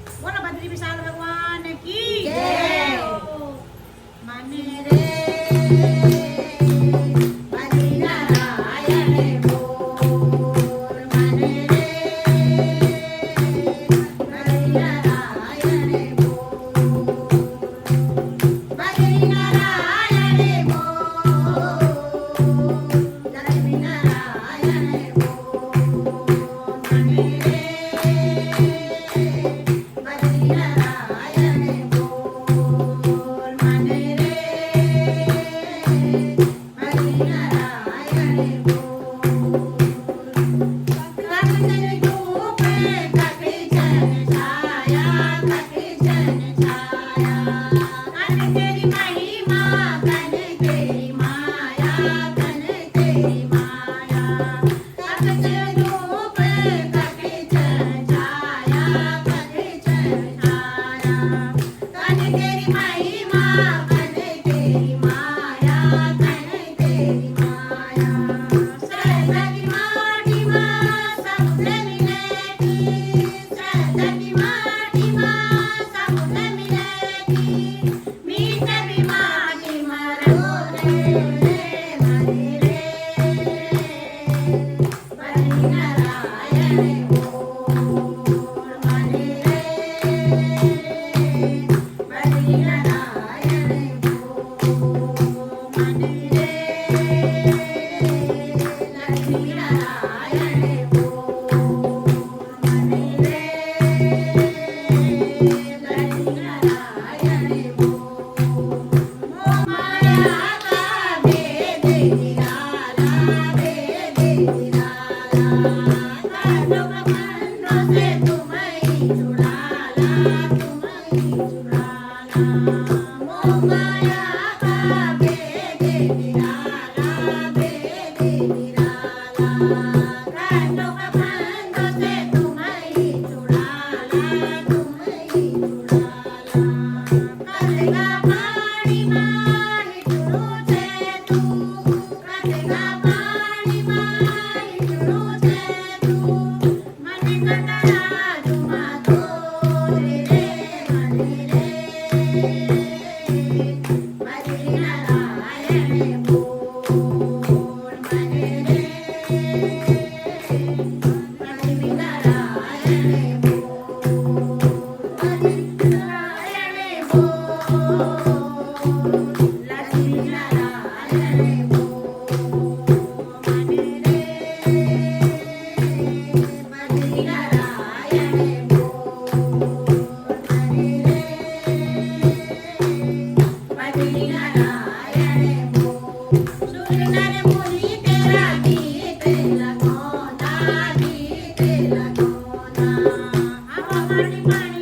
बोलो बद्री विशाल भगवान की जय। माने रे बद्री नारायण बोल माने रे बद्री नारायण बोल बद्री नारायण बोल बद्री नारायण बोल माने रे बद्री नारायण बोल माने रे बद्री नारायण बोल काकचन धूप काकचन छाया काकचन छाया कन तेरी महिमा कन तेरी माया कन तेरी माया काकचन धूप काकचन छाया काकचन छाया कन तेरी महिमा कन तेरी माया कन तेरी माया सरस्वती माटी मा समुद्र मिलती सरस्वती माटी मा समुद्र मिलती मीठ भी माटी मरोरे मरे रे बद्री नारायण बोल माने रे बद्री नारायण बोल माने रे लक्ष्मी नारायण बोल माने रे लक्ष्मी नारायण बोल माया का भेद निराला भेद निराला कानों का बंधों से तुम ही छुड़ाला तुम ही छुड़ाला माया का भेद निराला भेद निराला कानों का बंधों से तुम ही छुड़ाला तुम ही छुड़ाला करेगा पानी माही जुड़ू से तू करेगा पानी माही जुड़ू से तू मन कतरा जुमा तोरे रे मने रे बद्री नारायण बोल मने रे बद्री नारायण बोल बद्री नारायण बोल लक्ष्मी नारायण बोल मने रे बद्री नारायण बोल मने रे बद्री नारायण बोल सूर्य नर मुनि तेरा गीत लगाना हवा पानी पानी